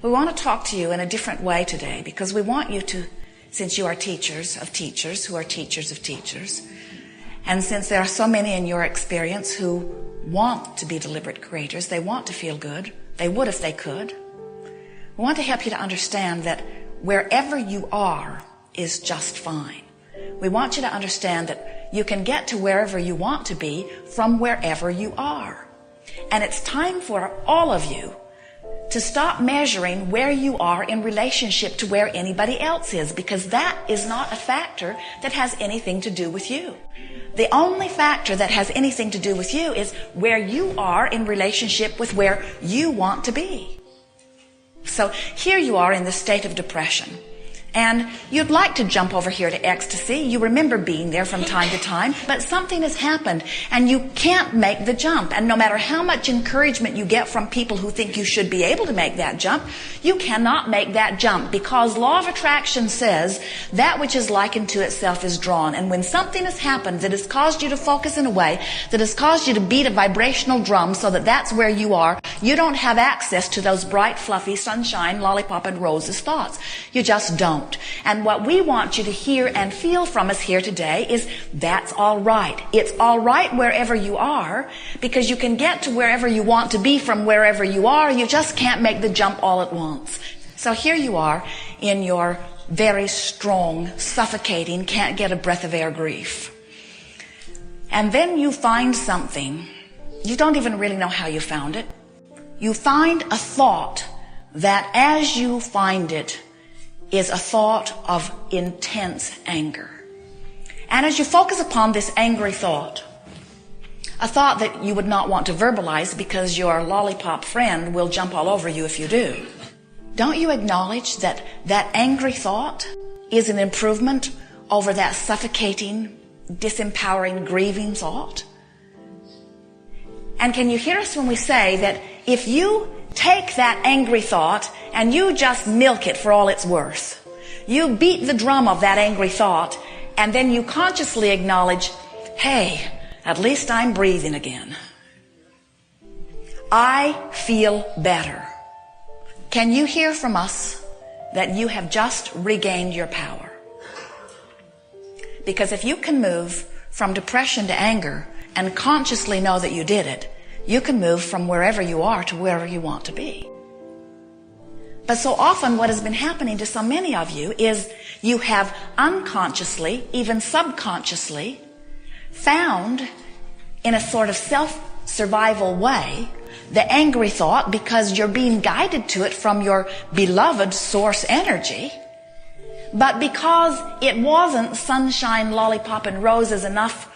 We want to talk to you in a different way today because we want you to, since you are teachers of teachers who are teachers of teachers, and since there are so many in your experience who want to be deliberate creators, they want to feel good, they would if they could, we want to help you to understand that wherever you are is just fine. We want you to understand that you can get to wherever you want to be from wherever you are. And it's time for all of you to stop measuring where you are in relationship to where anybody else is, because that is not a factor that has anything to do with you. The only factor that has anything to do with you is where you are in relationship with where you want to be. So here you are in the state of depression. And you'd like to jump over here to ecstasy. You remember being there from time to time, but something has happened and you can't make the jump. And no matter how much encouragement you get from people who think you should be able to make that jump, you cannot make that jump because law of attraction says that which is likened to itself is drawn. And when something has happened that has caused you to focus in a way, that has caused you to beat a vibrational drum so that that's where you are, you don't have access to those bright, fluffy, sunshine, lollipop and roses thoughts. You just don't. And what we want you to hear and feel from us here today is that's all right. It's all right wherever you are because you can get to wherever you want to be from wherever you are. You just can't make the jump all at once. So here you are in your very strong, suffocating, can't get a breath of air grief. And then you find something. You don't even really know how you found it. You find a thought that as you find it is a thought of intense anger. And as you focus upon this angry thought, a thought that you would not want to verbalize because your lollipop friend will jump all over you if you do, don't you acknowledge that that angry thought is an improvement over that suffocating, disempowering, grieving thought? And can you hear us when we say that if you take that angry thought and you just milk it for all it's worth, you beat the drum of that angry thought, and then you consciously acknowledge, hey, at least I'm breathing again. I feel better. Can you hear from us that you have just regained your power? Because if you can move from depression to anger and consciously know that you did it, you can move from wherever you are to wherever you want to be. But so often what has been happening to so many of you is you have unconsciously, even subconsciously, found in a sort of self-survival way the angry thought because you're being guided to it from your beloved source energy. But because it wasn't sunshine, lollipop, and roses enough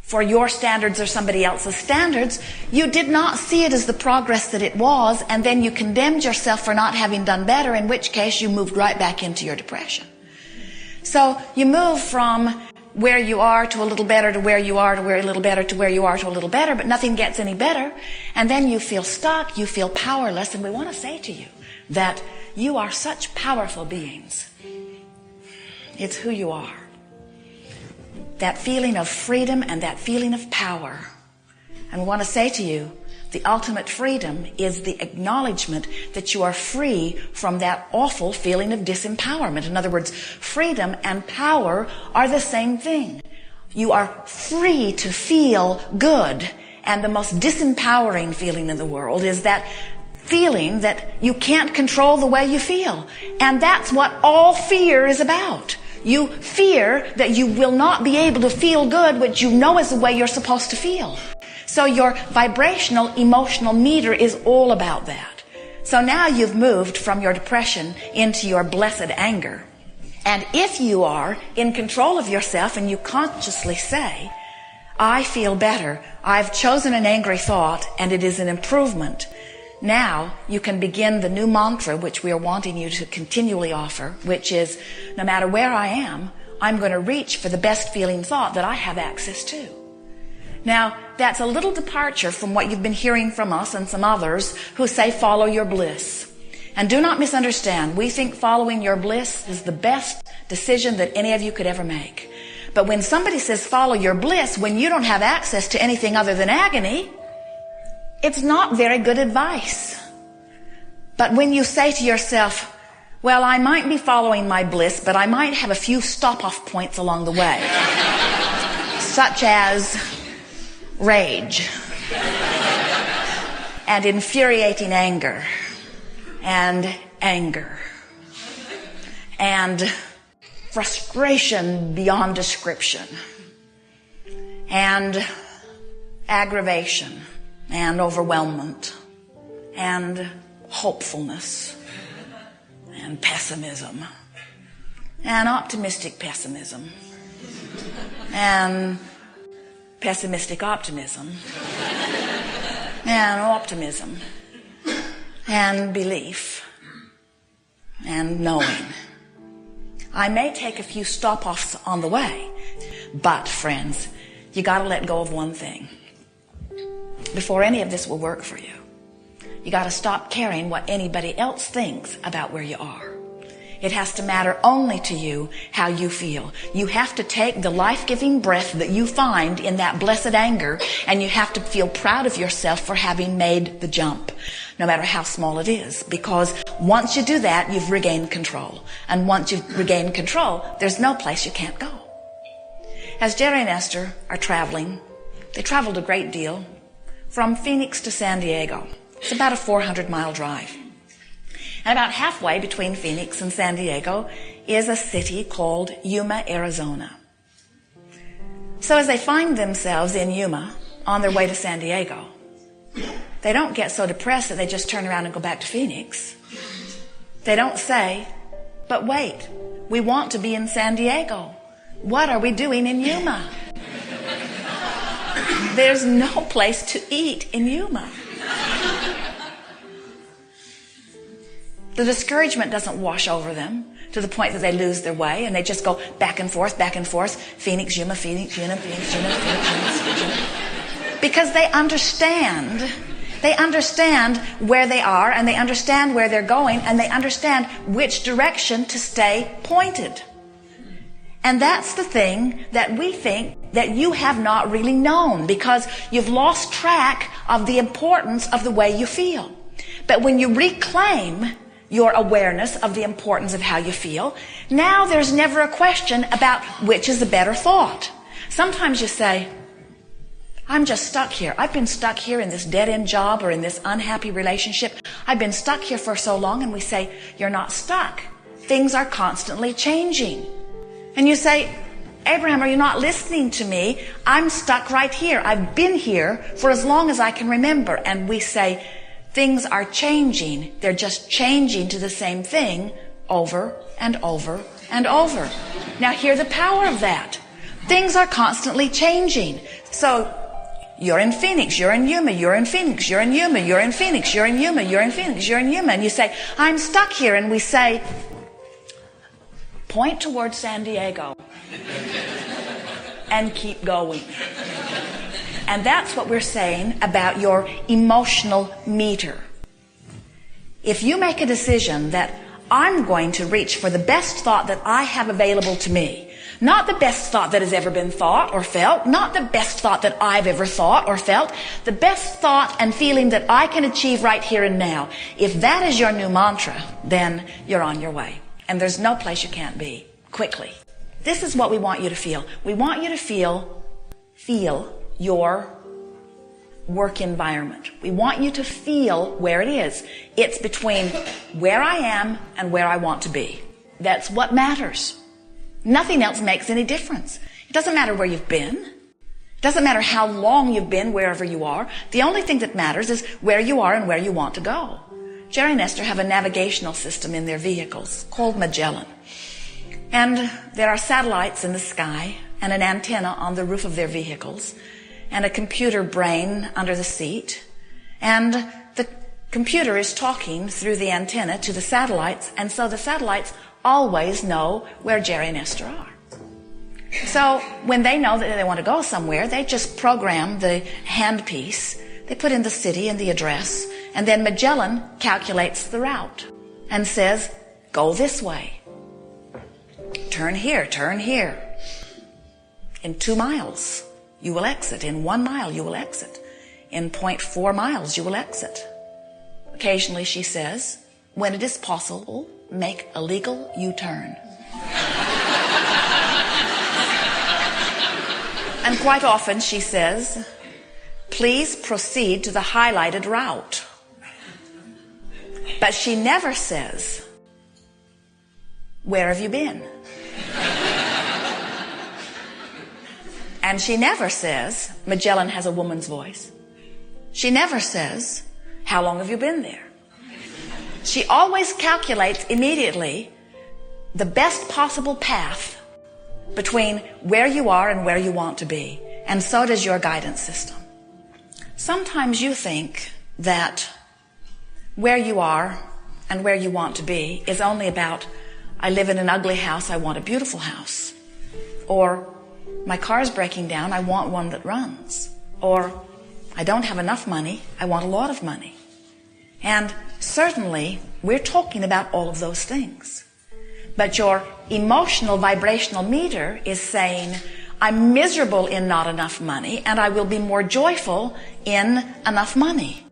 for your standards or somebody else's standards, you did not see it as the progress that it was, and then you condemned yourself for not having done better, in which case you moved right back into your depression. So you move from where you are to a little better to where you are to where a little better to where you are to a little better, but nothing gets any better, and then you feel stuck, you feel powerless, and we want to say to you that you are such powerful beings. It's who you are. That feeling of freedom and that feeling of power. And we want to say to you, the ultimate freedom is the acknowledgement that you are free from that awful feeling of disempowerment. In other words, freedom and power are the same thing. You are free to feel good. And the most disempowering feeling in the world is that feeling that you can't control the way you feel. And that's what all fear is about. You fear that you will not be able to feel good, which you know is the way you're supposed to feel. So your vibrational, emotional meter is all about that. So now you've moved from your depression into your blessed anger. And if you are in control of yourself and you consciously say, I feel better, I've chosen an angry thought and it is an improvement, now you can begin the new mantra which we are wanting you to continually offer, which is, no matter where I am, I'm going to reach for the best feeling thought that I have access to. Now, that's a little departure from what you've been hearing from us and some others who say follow your bliss. And do not misunderstand, we think following your bliss is the best decision that any of you could ever make. But when somebody says follow your bliss, when you don't have access to anything other than agony, it's not very good advice. But when you say to yourself, well, I might be following my bliss, but I might have a few stop-off points along the way, such as rage and infuriating anger and frustration beyond description and aggravation and overwhelmment and hopefulness and pessimism and optimistic pessimism and pessimistic optimism and optimism and belief and knowing. I may take a few stop-offs on the way, but friends, you got to let go of one thing before any of this will work for you. You got to stop caring what anybody else thinks about where you are. It has to matter only to you how you feel. You have to take the life-giving breath that you find in that blessed anger, and you have to feel proud of yourself for having made the jump, no matter how small it is. Because once you do that, you've regained control. And once you've regained control, there's no place you can't go. As Jerry and Esther are traveling, they traveled a great deal from Phoenix to San Diego. It's about a 400-mile drive. And about halfway between Phoenix and San Diego is a city called Yuma, Arizona. So as they find themselves in Yuma on their way to San Diego, they don't get so depressed that they just turn around and go back to Phoenix. They don't say, but wait, we want to be in San Diego. What are we doing in Yuma? There's no place to eat in Yuma. The discouragement doesn't wash over them to the point that they lose their way and they just go back and forth, Phoenix, Yuma, Phoenix, Yuma, Phoenix, Yuma, Phoenix, Yuma. Because they understand where they are, and they understand where they're going, and they understand which direction to stay pointed. And that's the thing that we think that you have not really known, because you've lost track of the importance of the way you feel. But when you reclaim your awareness of the importance of how you feel, now there's never a question about which is the better thought. Sometimes you say, I'm just stuck here. I've been stuck here in this dead-end job or in this unhappy relationship. I've been stuck here for so long. And we say, you're not stuck. Things are constantly changing. And you say, Abraham, are you not listening to me? I'm stuck right here. I've been here for as long as I can remember. And we say, things are changing. They're just changing to the same thing over and over and over. Now hear the power of that. Things are constantly changing. So you're in Phoenix, you're in Yuma, you're in Phoenix, you're in Yuma, you're in Phoenix, you're in Yuma, you're in Phoenix, you're in Yuma. And you say, I'm stuck here. And we say, point towards San Diego and keep going. And that's what we're saying about your emotional meter. If you make a decision that I'm going to reach for the best thought that I have available to me, not the best thought that has ever been thought or felt, not the best thought that I've ever thought or felt, the best thought and feeling that I can achieve right here and now. If that is your new mantra, then you're on your way. And there's no place you can't be quickly. This is what we want you to feel. We want you to feel your work environment. We want you to feel where it is. It's between where I am and where I want to be. That's what matters. Nothing else makes any difference. It doesn't matter where you've been. It doesn't matter how long you've been wherever you are. The only thing that matters is where you are and where you want to go. Jerry and Esther have a navigational system in their vehicles called Magellan. And there are satellites in the sky and an antenna on the roof of their vehicles and a computer brain under the seat. And the computer is talking through the antenna to the satellites, and so the satellites always know where Jerry and Esther are. So when they know that they want to go somewhere, they just program the handpiece. They put in the city and the address, and then Magellan calculates the route and says, go this way. Turn here, turn here. In 2 miles, you will exit. In 1 mile, you will exit. In 0.4 miles, you will exit. Occasionally she says, when it is possible, make a legal U-turn. And quite often she says, please proceed to the highlighted route. But she never says, where have you been? And she never says, Magellan has a woman's voice. She never says, how long have you been there? She always calculates immediately the best possible path between where you are and where you want to be. And so does your guidance system. Sometimes you think that where you are and where you want to be is only about, I live in an ugly house, I want a beautiful house. Or, my car's breaking down, I want one that runs. Or, I don't have enough money, I want a lot of money. And certainly, we're talking about all of those things. But your emotional vibrational meter is saying, I'm miserable in not enough money, and I will be more joyful in enough money.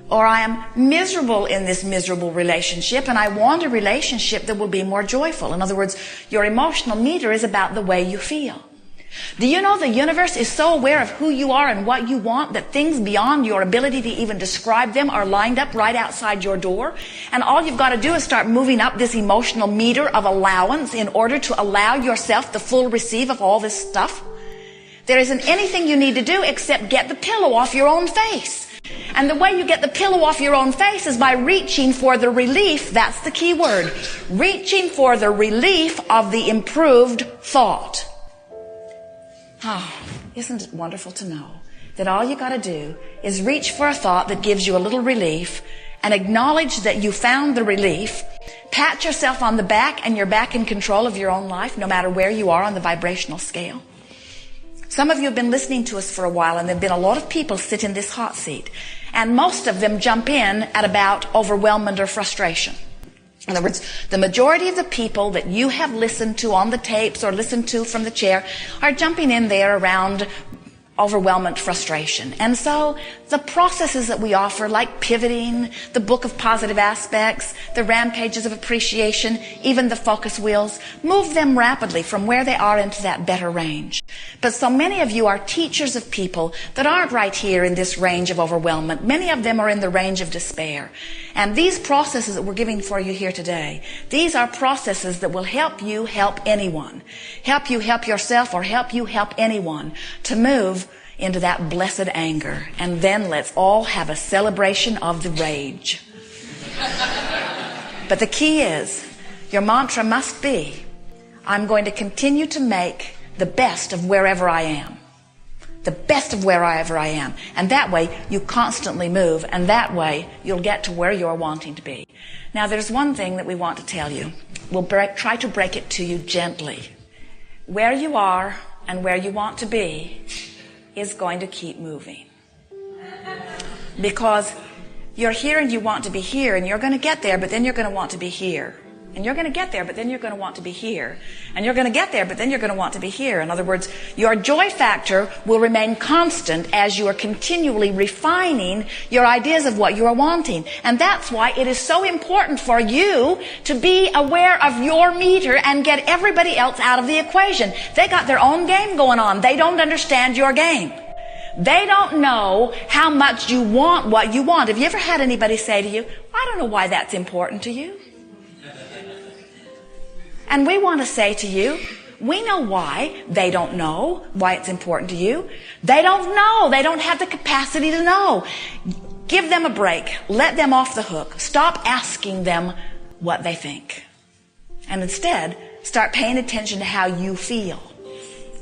Or I am miserable in this miserable relationship, and I want a relationship that will be more joyful. In other words, your emotional meter is about the way you feel. Do you know the universe is so aware of who you are and what you want that things beyond your ability to even describe them are lined up right outside your door? And all you've got to do is start moving up this emotional meter of allowance in order to allow yourself the full receive of all this stuff. There isn't anything you need to do except get the pillow off your own face. And the way you get the pillow off your own face is by reaching for the relief. That's the key word. Reaching for the relief of the improved thought. Oh, isn't it wonderful to know that all you got to do is reach for a thought that gives you a little relief and acknowledge that you found the relief, pat yourself on the back, and you're back in control of your own life no matter where you are on the vibrational scale. Some of you have been listening to us for a while, and there have been a lot of people sit in this hot seat, and most of them jump in at about overwhelmment or frustration. In other words, the majority of the people that you have listened to on the tapes or listened to from the chair are jumping in there around overwhelmment, frustration. And so the processes that we offer, like pivoting, the book of positive aspects, the rampages of appreciation, even the focus wheels, move them rapidly from where they are into that better range. But so many of you are teachers of people that aren't right here in this range of overwhelmment. Many of them are in the range of despair. And these processes that we're giving for you here today, these are processes that will help you help anyone. Help you help yourself, or help you help anyone to move into that blessed anger. And then let's all have a celebration of the rage. But the key is, your mantra must be, I'm going to continue to make the best of wherever I am. The best of wherever I am. And that way, you constantly move, and that way, you'll get to where you're wanting to be. Now, there's one thing that we want to tell you. We'll try to break it to you gently. Where you are and where you want to be is going to keep moving. Because you're here and you want to be here, and you're going to get there, but then you're going to want to be here. And you're going to get there, but then you're going to want to be here. And you're going to get there, but then you're going to want to be here. In other words, your joy factor will remain constant as you are continually refining your ideas of what you are wanting. And that's why it is so important for you to be aware of your meter and get everybody else out of the equation. They got their own game going on. They don't understand your game. They don't know how much you want what you want. Have you ever had anybody say to you, I don't know why that's important to you? And we want to say to you, we know why. They don't know why it's important to you. They don't know. They don't have the capacity to know. Give them a break. Let them off the hook. Stop asking them what they think. And instead, start paying attention to how you feel.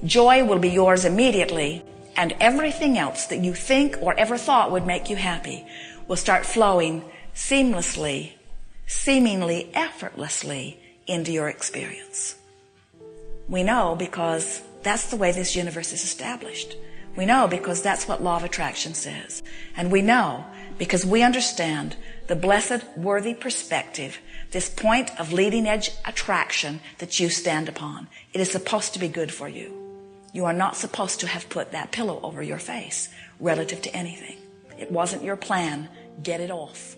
Joy will be yours immediately, and everything else that you think or ever thought would make you happy will start flowing seamlessly, seemingly effortlessly into your experience. We know because that's the way this universe is established. We know because that's what law of attraction says. And we know because we understand the blessed, worthy perspective, this point of leading edge attraction that you stand upon. It is supposed to be good for you. You are not supposed to have put that pillow over your face relative to anything. It wasn't your plan. Get it off.